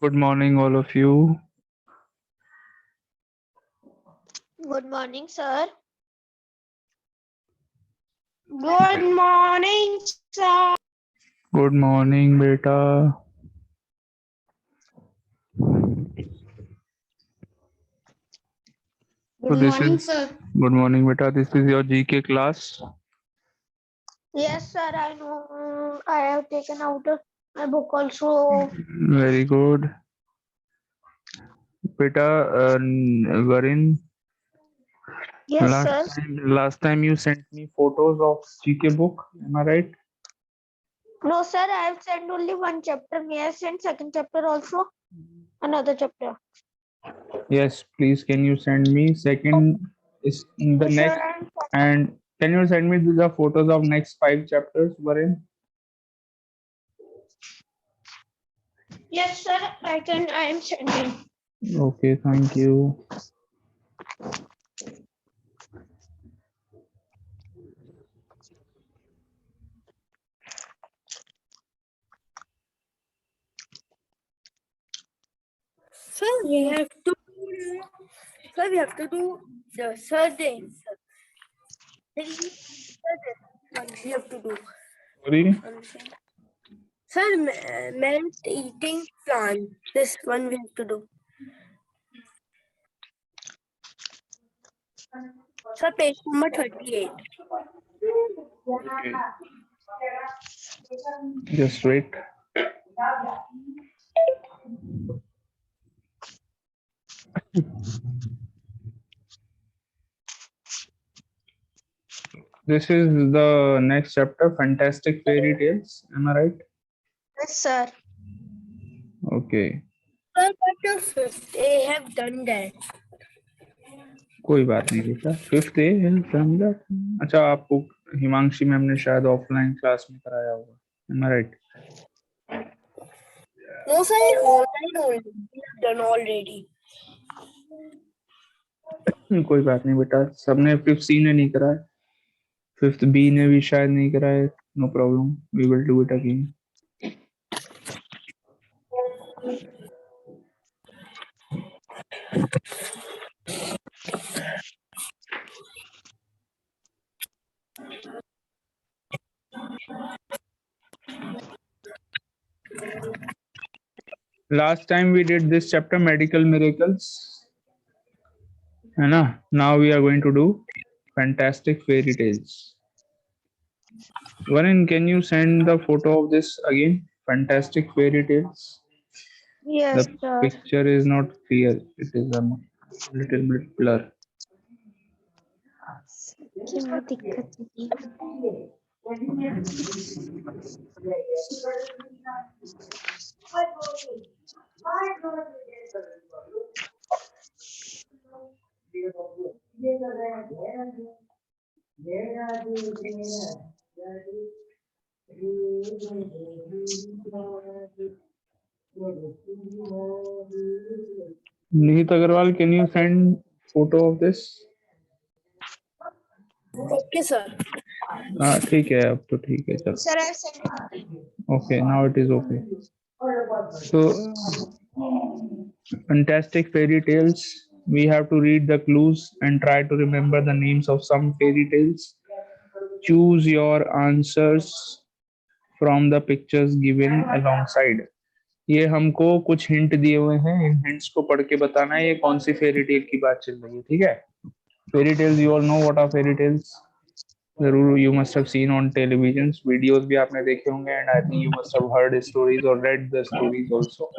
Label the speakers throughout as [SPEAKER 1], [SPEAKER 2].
[SPEAKER 1] Good morning, all of you.
[SPEAKER 2] Good morning, sir.
[SPEAKER 3] Good morning, sir.
[SPEAKER 1] Good morning, beta. So
[SPEAKER 3] Good
[SPEAKER 1] this
[SPEAKER 3] morning,
[SPEAKER 1] is
[SPEAKER 3] sir.
[SPEAKER 1] good morning, beta. This is your GK class.
[SPEAKER 2] Yes, sir. I know. I have taken out my book also.
[SPEAKER 1] Very good, beta. Varin,
[SPEAKER 2] Yes,
[SPEAKER 1] last
[SPEAKER 2] sir.
[SPEAKER 1] last time you sent me photos of GK book. Am I right?
[SPEAKER 2] No, sir. I have sent only one chapter. May I send second chapter also? Another chapter.
[SPEAKER 1] Yes, please. Can you send me second is the
[SPEAKER 2] Sure.
[SPEAKER 1] next and can you send me the photos of next 5 chapters, Varin?
[SPEAKER 2] Yes, sir. I can. I am sending.
[SPEAKER 1] Okay, thank you.
[SPEAKER 3] Sir, we have to. Sir, we have to do the surname. One we have to do.
[SPEAKER 1] Sorry.
[SPEAKER 3] Sir, meant eating plant. This one we have to do. Sir, page number 38.
[SPEAKER 1] Okay. Just wait. This is the next chapter, Fantastic Fairy Tales. Am I right?
[SPEAKER 2] Yes, sir.
[SPEAKER 1] Okay.
[SPEAKER 3] Sir, but the fifth they have done that.
[SPEAKER 1] कोई बात नहीं बेटा. Fifth ए है from that. अच्छा आपको Himanshi ma'am ने शायद offline class में कराया होगा. Am I right?
[SPEAKER 3] No, sir, online only. We have done already.
[SPEAKER 1] कोई बात नहीं बेटा. सबने फिफ्थ सी ने नहीं कराया. फिफ्थ बी ने भी शायद नहीं कराया. No problem. We will do it again. Last time we did this chapter, Medical Miracles. है ना? Now we are going to do Fantastic Fairy Tales. Varun, can you send the photo of this again? Fantastic Fairy Tales.
[SPEAKER 2] Yes,
[SPEAKER 1] The
[SPEAKER 2] sir.
[SPEAKER 1] picture is not clear. It is a little bit blur.
[SPEAKER 2] क्या दिक्कत है?
[SPEAKER 1] Nihit Agarwal, can you send photo of this?
[SPEAKER 3] Okay, sir.
[SPEAKER 1] हाँ ठीक है अब तो ठीक है चलो.
[SPEAKER 2] Sir, I have sent it.
[SPEAKER 1] Okay, now it is okay. So, Fantastic Fairy Tales. We have to read the clues and try to remember the names of some fairy tales. Choose your answers from the pictures given alongside. ये हमको कुछ hint दिए हुए हैं. इन hints को पढ़ के बताना है ये कौन सी फेरी टेल की बात चल रही है. ठीक है. Fairy tales you all know what are fairy tales. जरूर you must have seen on television. Videos भी आपने देखे होंगे and I think you must have heard stories और read the stories also.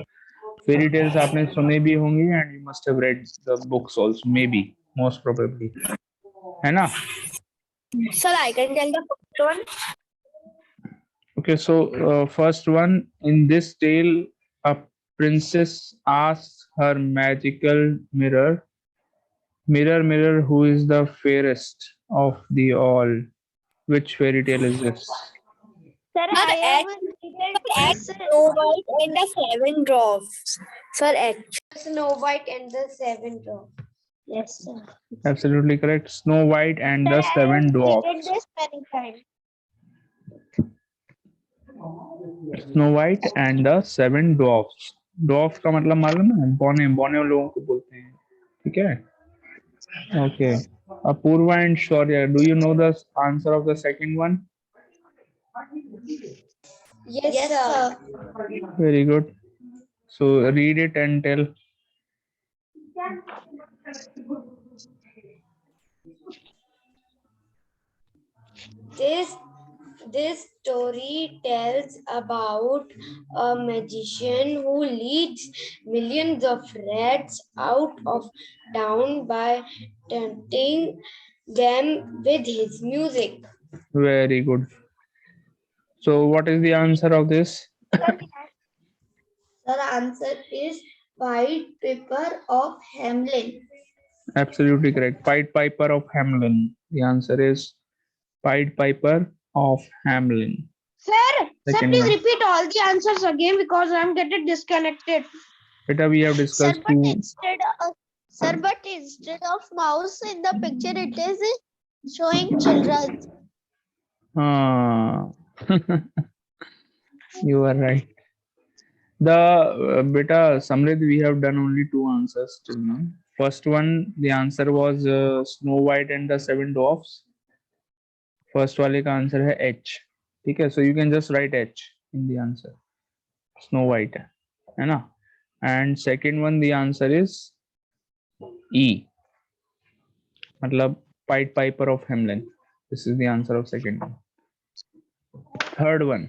[SPEAKER 1] Fairy tales आपने सुने भी होंगे and you must have read the books also maybe most probably. है ना?
[SPEAKER 3] Sir, I can tell the first one.
[SPEAKER 1] Okay, so first one, in this tale a princess asks her magical mirror, mirror mirror who is the fairest of the all. Which fairy tale is this?
[SPEAKER 2] Sir,
[SPEAKER 3] Sir,
[SPEAKER 2] I have
[SPEAKER 3] X,
[SPEAKER 2] written
[SPEAKER 3] X,
[SPEAKER 2] this.
[SPEAKER 3] Snow White and the Seven Dwarfs. Sir, X.
[SPEAKER 2] Snow White and the Seven Dwarfs. Yes, sir.
[SPEAKER 1] Absolutely correct. Snow White and
[SPEAKER 2] Sir,
[SPEAKER 1] the
[SPEAKER 2] I have
[SPEAKER 1] Seven
[SPEAKER 2] read
[SPEAKER 1] Dwarfs.
[SPEAKER 2] this many times.
[SPEAKER 1] Snow White and the Seven Dwarfs. डॉफ का मतलब मालूम है? बौने बौने लोगों को बोलते हैं, ठीक है? Okay, Apoorva and Shaurya, do you know the answer of the second one?
[SPEAKER 3] Yes, sir.
[SPEAKER 1] Very good. So read it and tell.
[SPEAKER 3] This this story tells about a magician who leads millions of rats out of town by tempting them with his music.
[SPEAKER 1] Very good. So what is the answer of this?
[SPEAKER 3] The answer is White Paper of Hamlin.
[SPEAKER 1] Absolutely correct. Pied Piper of Hamelin. The answer is Pied Piper of Hamelin.
[SPEAKER 2] Sir,
[SPEAKER 1] Second
[SPEAKER 2] please
[SPEAKER 1] one.
[SPEAKER 2] repeat all the answers again because I'm getting disconnected.
[SPEAKER 1] Beta, we have discussed two.
[SPEAKER 2] But instead of mouse in the picture, it is showing children.
[SPEAKER 1] Ah. You are right. The beta Samrid, we have done only two answers till now. First one, the answer was Snow White and the Seven Dwarfs. First वाले का answer है H, ठीक है? So you can just write H in the answer, Snow White है ना? And second one the answer is E, मतलब Pied Piper of Hamelin. This is the answer of second one. Third one,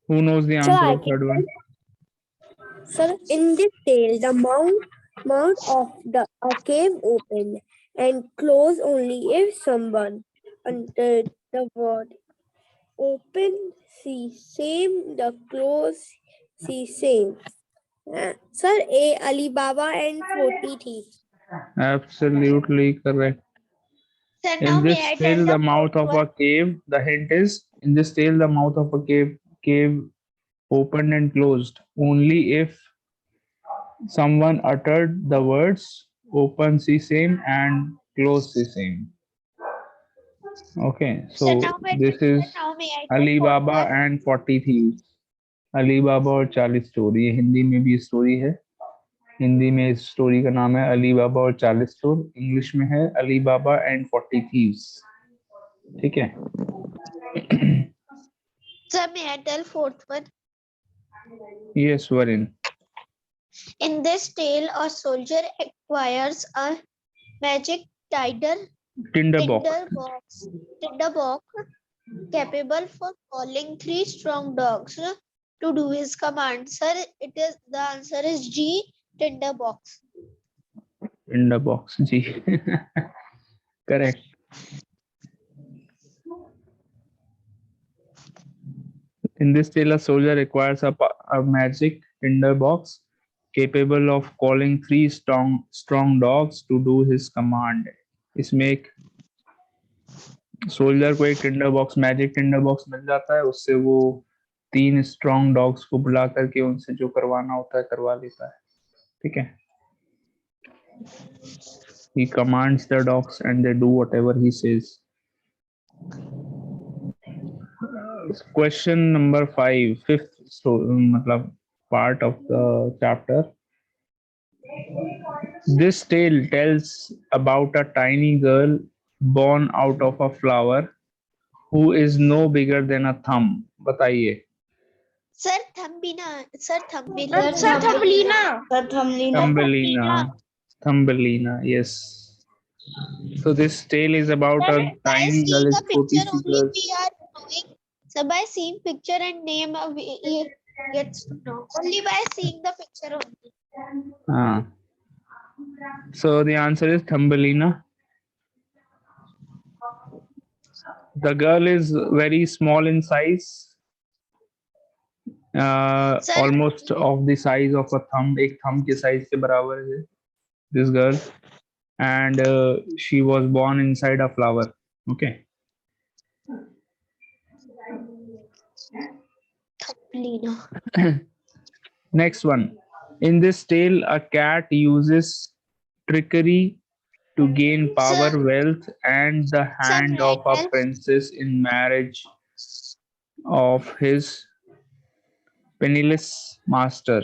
[SPEAKER 1] who knows the answer of third one?
[SPEAKER 3] Sir, in this tale, the mouth of a cave opened and closed only if someone entered the word open, see same, the close, see same. Sir, A. Alibaba and 40 Thieves.
[SPEAKER 1] Absolutely correct.
[SPEAKER 2] Sir,
[SPEAKER 1] In
[SPEAKER 2] now may
[SPEAKER 1] this
[SPEAKER 2] I tell
[SPEAKER 1] tale, the
[SPEAKER 2] the
[SPEAKER 1] mouth
[SPEAKER 2] fourth
[SPEAKER 1] of
[SPEAKER 2] one?
[SPEAKER 1] a cave, the hint is, in this tale, the mouth of a cave opened and closed only if someone uttered the words open see same and close see same. Okay,
[SPEAKER 2] Sir,
[SPEAKER 1] so this is
[SPEAKER 2] now may I tell fourth
[SPEAKER 1] Alibaba
[SPEAKER 2] one?
[SPEAKER 1] and 40 thieves. Alibaba और 40 चोर, ये हिंदी में भी story है. हिंदी में इस story का नाम है अलीबाबा और 40 चोर. इंग्लिश में है अलीबाबा एंड 40 थीव्स. ठीक है?
[SPEAKER 2] Sir, may I tell fourth one?
[SPEAKER 1] Yes, Varin.
[SPEAKER 2] In this tale, a soldier acquires a magic
[SPEAKER 1] Tinderbox.
[SPEAKER 2] tinderbox capable for calling three strong dogs to do his command. Sir, the answer is G, tinderbox.
[SPEAKER 1] Tinderbox, ji. Correct. In this tale, a soldier requires a magic tinderbox capable of calling three strong dogs to do his command. इसमें एक soldier को एक tinder box, magic tinder box मिल जाता है, उससे वो 3 strong dogs को बुला करके उनसे जो करवाना होता है करवा लेता है. ठीक है? He commands the dogs and they do whatever he says. Question number 5, fifth मतलब part of the chapter. This tale tells about a tiny girl born out of a flower who is no bigger than a thumb. बताइए.
[SPEAKER 2] Sir, Thumbelina. Sir, Thumbelina.
[SPEAKER 1] Thumbelina, yes. So this tale is about a tiny girl, is छोटी सी girl.
[SPEAKER 2] We are knowing. So by seeing picture and name, we gets to know. Only by seeing the picture only.
[SPEAKER 1] So the answer is Thumbelina. The girl is very small in size, almost of the size of a thumb. एक thumb के size के बराबर है this girl, and she was born inside a flower. Okay.
[SPEAKER 2] Thumbelina.
[SPEAKER 1] Next one. In this tale, a cat uses trickery to gain power, wealth, and the hand of a princess in marriage of his Penniless master.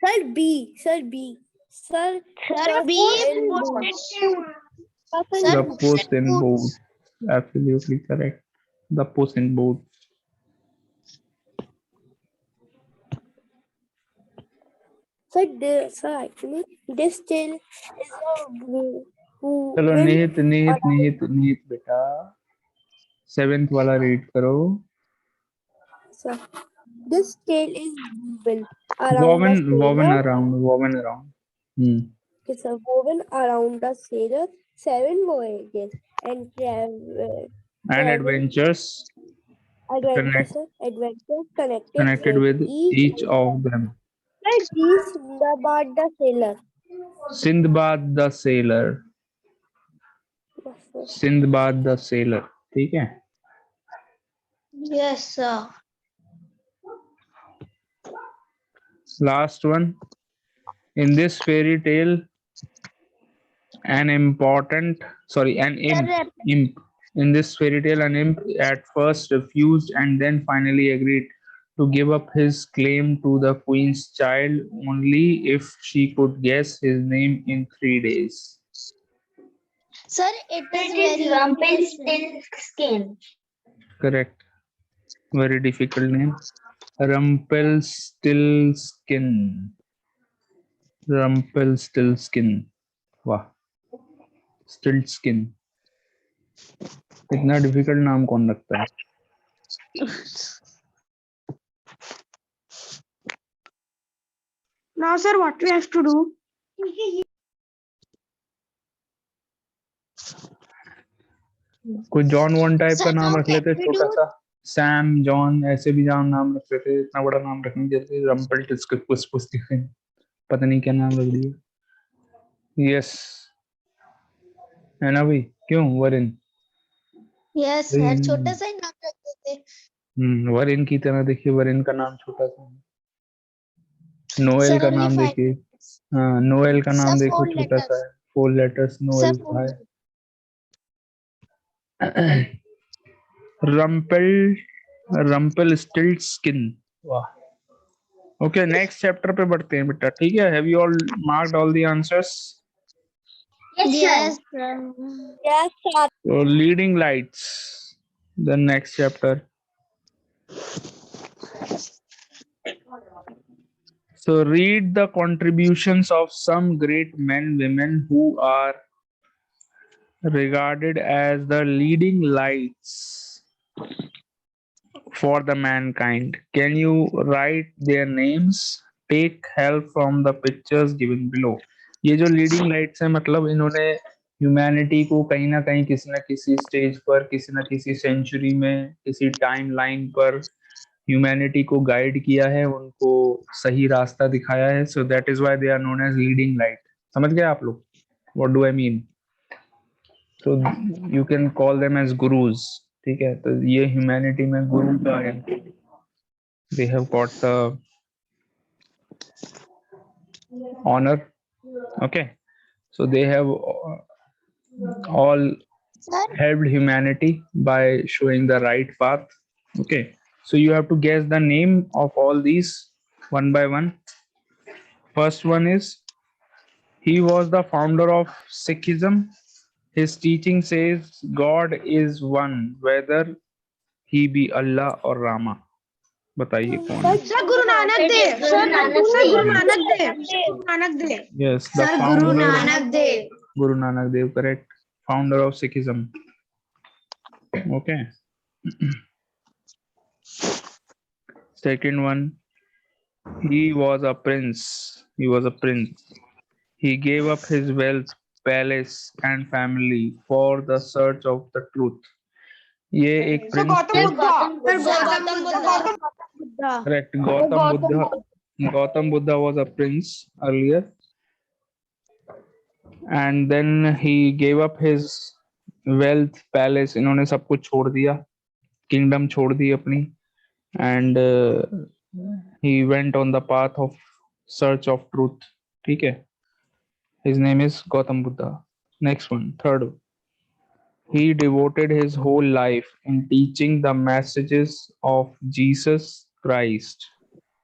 [SPEAKER 3] Sir, B. Sir, B. Sir,
[SPEAKER 2] Sir, B
[SPEAKER 3] in
[SPEAKER 2] puts
[SPEAKER 3] boots.
[SPEAKER 2] Sir,
[SPEAKER 1] The
[SPEAKER 2] Puss
[SPEAKER 1] Puss
[SPEAKER 2] in
[SPEAKER 1] in
[SPEAKER 2] Boots.
[SPEAKER 1] Boots. Absolutely correct. The Puss in Boots.
[SPEAKER 3] Sir, actually, this tale is a who
[SPEAKER 1] चलो
[SPEAKER 3] went
[SPEAKER 1] निहित निहित
[SPEAKER 3] around.
[SPEAKER 1] निहित निहित बेटा 7th वाला read करो.
[SPEAKER 3] Sir, this tale is woven around a
[SPEAKER 1] Woven
[SPEAKER 3] sailor.
[SPEAKER 1] around, woven around.
[SPEAKER 3] It's a woven around a sailor. 7 voyages and
[SPEAKER 1] And
[SPEAKER 3] travel
[SPEAKER 1] adventures
[SPEAKER 3] adventures connected
[SPEAKER 1] connected
[SPEAKER 3] with
[SPEAKER 1] with
[SPEAKER 3] each
[SPEAKER 1] each
[SPEAKER 3] other.
[SPEAKER 1] of them.
[SPEAKER 3] But these about the sailor.
[SPEAKER 1] Sindbad the Sailor. Sindbad the Sailor. ठीक है.
[SPEAKER 2] Yes, sir.
[SPEAKER 1] Last one. In this fairy tale, an imp. In this fairy tale, an imp at first refused and then finally agreed to give up his claim to the queen's child only if she could guess his name in 3 days.
[SPEAKER 2] Sir, it is
[SPEAKER 4] It is
[SPEAKER 2] very
[SPEAKER 4] Rumpelstiltskin.
[SPEAKER 1] Correct. Very difficult name. Rumpelstiltskin. Rumpelstiltskin. वाह. Stiltskin. इतना difficult नाम कौन रखता है?
[SPEAKER 4] Now, sir, what we have to do?
[SPEAKER 1] कोई John von type का
[SPEAKER 2] Sir,
[SPEAKER 1] नाम
[SPEAKER 2] now
[SPEAKER 1] रख
[SPEAKER 2] can
[SPEAKER 1] लेते,
[SPEAKER 2] we
[SPEAKER 1] छोटा
[SPEAKER 2] do
[SPEAKER 1] सा सैम जॉन ऐसे भी जॉन नाम रख लेते. इतना बड़ा नाम रखने जैसे रम्पल टिस्क पुस पुस दिखे, पता नहीं क्या नाम रख दिया. यस है ना भाई, क्यों वरिन?
[SPEAKER 2] Yes, sir. छोटा सा ही नाम रख देते.
[SPEAKER 1] वरिन की तरह देखिए, वरिन का नाम छोटा सा है. नोएल
[SPEAKER 2] Sir,
[SPEAKER 1] का
[SPEAKER 2] only
[SPEAKER 1] नाम
[SPEAKER 2] 5
[SPEAKER 1] देखिए.
[SPEAKER 2] letters.
[SPEAKER 1] हाँ, नोएल का
[SPEAKER 2] Sir,
[SPEAKER 1] नाम देखो
[SPEAKER 2] 4
[SPEAKER 1] छोटा सा
[SPEAKER 2] letters.
[SPEAKER 1] है. 4 लेटर्स
[SPEAKER 2] Sir,
[SPEAKER 1] नोएल
[SPEAKER 2] 4
[SPEAKER 1] भाई.
[SPEAKER 2] letters.
[SPEAKER 1] रम्पल रम्पल स्टिल्टस्किन. वाह. ओके, नेक्स्ट चैप्टर पे बढ़ते हैं बेटा. ठीक है. Have you all marked all the answers?
[SPEAKER 2] Yes, sir.
[SPEAKER 3] Yes, sir.
[SPEAKER 1] So leading lights, the next chapter. So read the contributions of some great men, women who are regarded as the leading lights for the mankind. Can you write their names? Take help from the pictures given below. ये जो leading lights है, मतलब इन्होंने humanity को कहीं ना कहीं किसी ना किसी स्टेज पर, किसी ना किसी सेंचुरी में, किसी टाइम लाइन पर ह्यूमैनिटी को गाइड किया है, उनको सही रास्ता दिखाया है. So that is why they are known as leading light. समझ गए आप लोग? What do I mean? So you can call them as gurus. ठीक है. तो ये ह्यूमैनिटी में गुरु का है. They have got the honor. Okay, so they have all
[SPEAKER 2] Sir,
[SPEAKER 1] helped humanity by showing the right path. Okay, so you have to guess the name of all these one by one. First one is, he was the founder of Sikhism. His teaching says God is one, whether he be Allah or Rama. बताइए कौन है?
[SPEAKER 4] Sir, Guru Nanak Dev. Sir, Guru Nanak Dev. Guru Nanak Dev.
[SPEAKER 1] Yes, the
[SPEAKER 4] Sir,
[SPEAKER 1] founder.
[SPEAKER 4] Guru Nanak Dev.
[SPEAKER 1] Guru Nanak Dev, correct. Founder of Sikhism. Okay. Second one, he was a prince. He was a prince. He gave up his wealth, palace, and family for the search of the truth. ये एक
[SPEAKER 4] Sir,
[SPEAKER 1] prince.
[SPEAKER 4] Gautam Buddha. Sir, Gautam Buddha.
[SPEAKER 1] Correct. Gautam Buddha was a prince earlier, and then he gave up his wealth, palace. इन्होंने सब कुछ छोड़ दिया, kingdom छोड़ दी अपनी, and he went on the path of search of truth. ठीक है. His name is Gautam Buddha. Next one, third. He devoted his whole life in teaching the messages of Jesus Christ.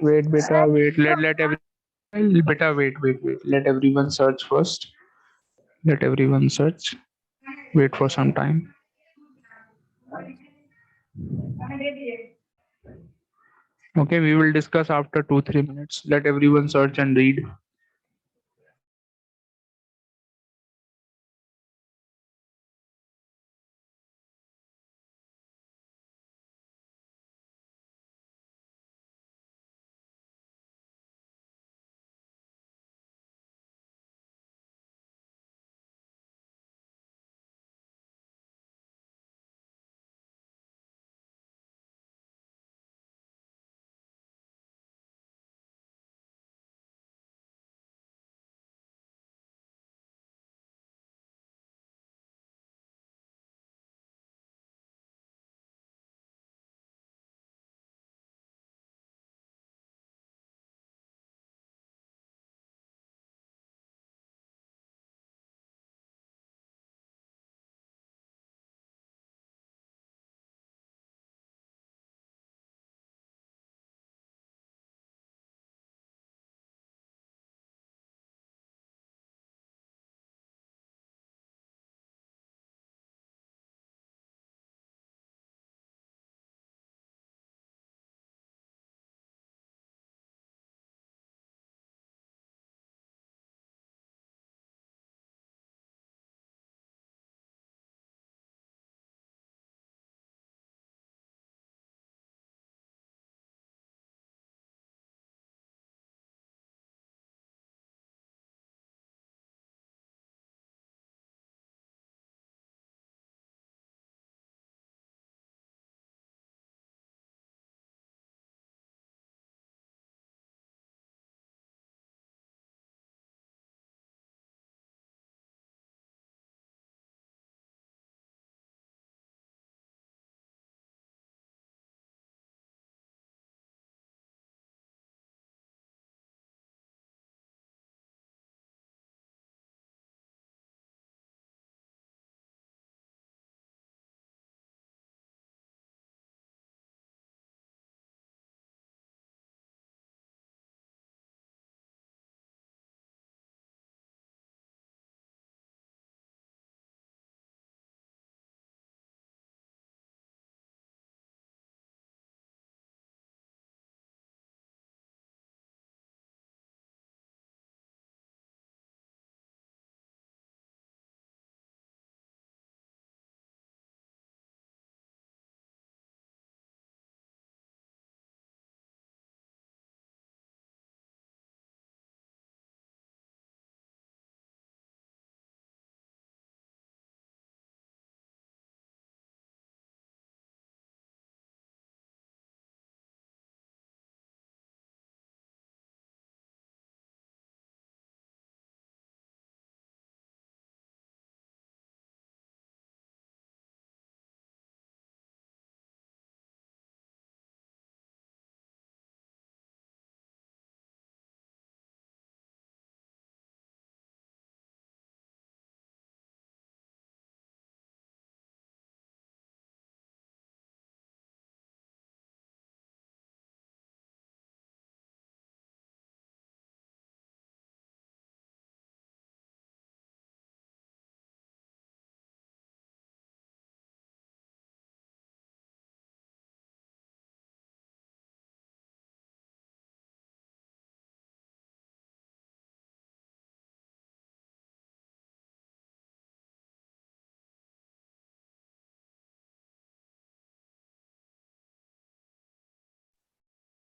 [SPEAKER 1] Wait, beta, wait. Let every beta, wait. Let everyone search first. Let everyone search. Wait for some time. Okay, we will discuss after 2-3 minutes. Let everyone search and read.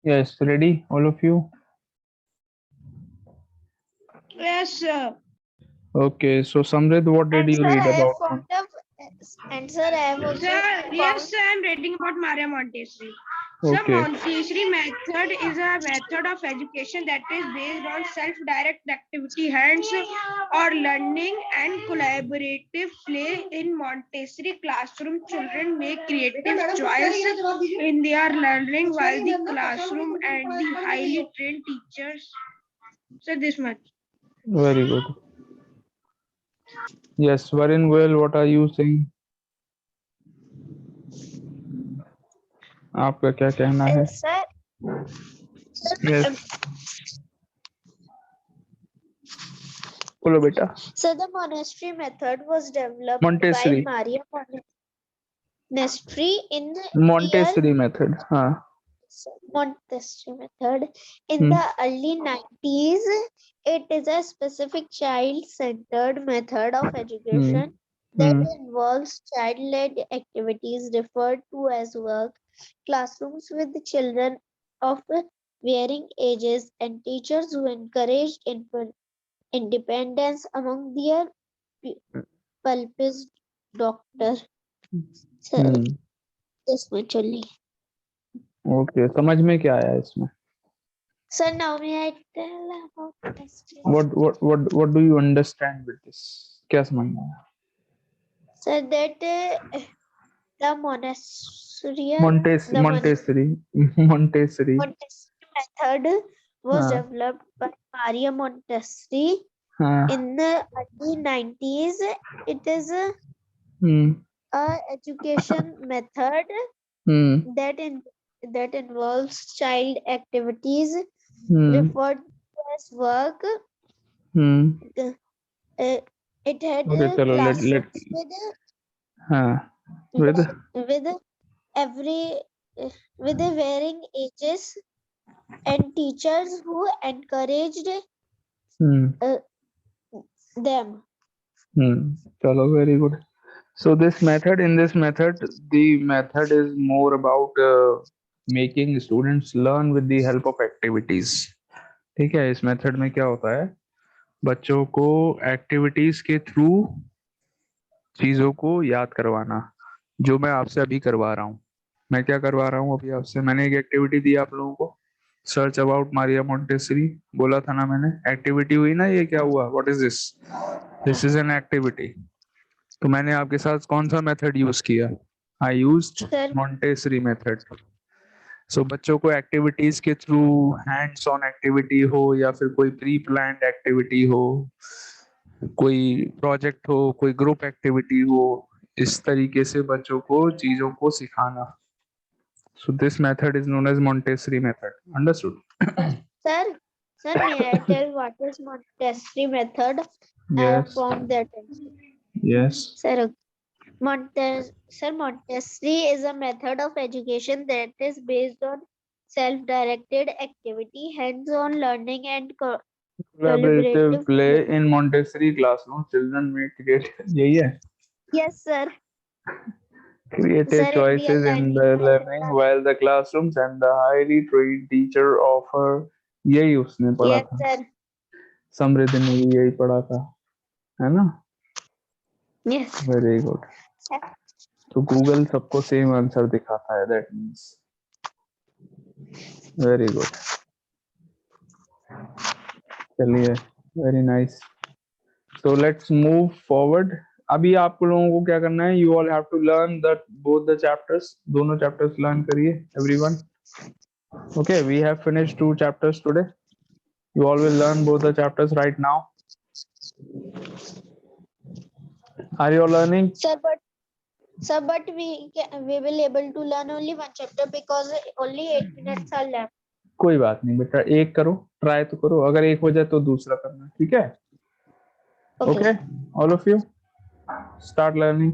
[SPEAKER 1] Yes, ready, all of you?
[SPEAKER 4] Yes, sir.
[SPEAKER 1] Okay, so Samrid, what did
[SPEAKER 2] And
[SPEAKER 1] you
[SPEAKER 2] sir,
[SPEAKER 1] read
[SPEAKER 2] I have
[SPEAKER 1] about?
[SPEAKER 2] found a and sir, I have also
[SPEAKER 4] Sir, yes,
[SPEAKER 2] found
[SPEAKER 4] sir, I'm reading about Maria Montessori. So,
[SPEAKER 1] Okay,
[SPEAKER 4] Montessori method is a method of education that is based on self-direct activity, hands-on learning, and collaborative play. In Montessori classroom, children make creative choice in their learning, while the classroom and the highly trained teachers. So, this much.
[SPEAKER 1] very good. Yes, Varin Goel, what are you saying? आपका क्या कहना है?
[SPEAKER 2] sir.
[SPEAKER 1] Yes. बोलो बेटा.
[SPEAKER 2] So the monastery method was developed
[SPEAKER 1] Montessori.
[SPEAKER 2] by Maria Monastery in the
[SPEAKER 1] Montessori method. हाँ.
[SPEAKER 2] Montessori method in
[SPEAKER 1] Hmm.
[SPEAKER 2] the early 90s. It is a specific child-centered method of education that involves child-led activities referred to as work, classrooms with children of varying ages, and teachers who encouraged independence among their pupils. Doctor. So, this much only.
[SPEAKER 1] Okay. समझ में क्या आया इसमें?
[SPEAKER 2] So now may I tell about this?
[SPEAKER 1] What do you understand with this? क्या समझ में आया?
[SPEAKER 2] So that the monastery
[SPEAKER 1] Montessori
[SPEAKER 2] method was
[SPEAKER 1] हाँ.
[SPEAKER 2] developed by Maria Montessori
[SPEAKER 1] हाँ.
[SPEAKER 2] in the early 90s. It is a education method that involves child activities referred to as work. It had
[SPEAKER 1] Okay, चलो
[SPEAKER 2] classrooms
[SPEAKER 1] हाँ. With
[SPEAKER 2] with every with the varying ages and teachers who encouraged them.
[SPEAKER 1] चलो, very good. So in this method, the method is more about making students learn with the help of activities. ठीक है. इस method में क्या होता है, बच्चों को एक्टिविटीज के थ्रू चीजों को याद करवाना, जो मैं आपसे अभी करवा रहा हूँ. मैं क्या करवा रहा हूँ अभी आपसे? मैंने एक एक्टिविटी दी आप लोगों को, सर्च अबाउट मारिया मोंटेसरी बोला था ना मैंने. एक्टिविटी हुई ना. ये क्या हुआ? What is this? This is an activity. तो मैंने आपके साथ कौन सा मेथड यूज किया? I used
[SPEAKER 2] Sir,
[SPEAKER 1] Montessori method. सो बच्चों को एक्टिविटीज के थ्रू, हैंड्स ऑन एक्टिविटी हो या फिर कोई प्री प्लान्ड एक्टिविटी हो, कोई प्रोजेक्ट हो, कोई ग्रुप एक्टिविटी हो, इस तरीके से बच्चों को चीजों को सिखाना. So this method is known as Montessori method. Understood?
[SPEAKER 2] sir, may I tell what is Montessori method? I have
[SPEAKER 1] Yes.
[SPEAKER 2] found that.
[SPEAKER 1] Yes.
[SPEAKER 2] Sir, Montessori is a method of education that is based on self-directed activity, hands-on learning, and
[SPEAKER 1] Collaborative
[SPEAKER 2] collaborative
[SPEAKER 1] play in Montessori classroom. Children may create. यही है.
[SPEAKER 2] Yes, sir.
[SPEAKER 1] Creative
[SPEAKER 2] Sir, in
[SPEAKER 1] choices
[SPEAKER 2] real
[SPEAKER 1] in
[SPEAKER 2] life,
[SPEAKER 1] the learning while the classrooms and the highly trained teacher offer. यही उसने पढ़ा
[SPEAKER 2] yes,
[SPEAKER 1] था.
[SPEAKER 2] sir.
[SPEAKER 1] समृद्धि ने भी यही पढ़ा था, है ना?
[SPEAKER 2] Yes.
[SPEAKER 1] Very good. तो गूगल सबको सेम आंसर दिखाता है. That means very good. चलिए, very nice. So let's move forward. अभी आप लोगों को क्या करना है? You all have to learn the both the chapters. दोनों चैप्टर्स लर्न करिए everyone. Okay, we have finished 2 chapters today. You all will learn both the chapters right now. Are you all learning?
[SPEAKER 2] Sir, but we will able to learn only one chapter because only 8 minutes are left.
[SPEAKER 1] कोई बात नहीं बेटा, एक करो, try तो करो. अगर एक हो जाए तो दूसरा करना. ठीक है?
[SPEAKER 2] Okay.
[SPEAKER 1] Okay, all of you start learning.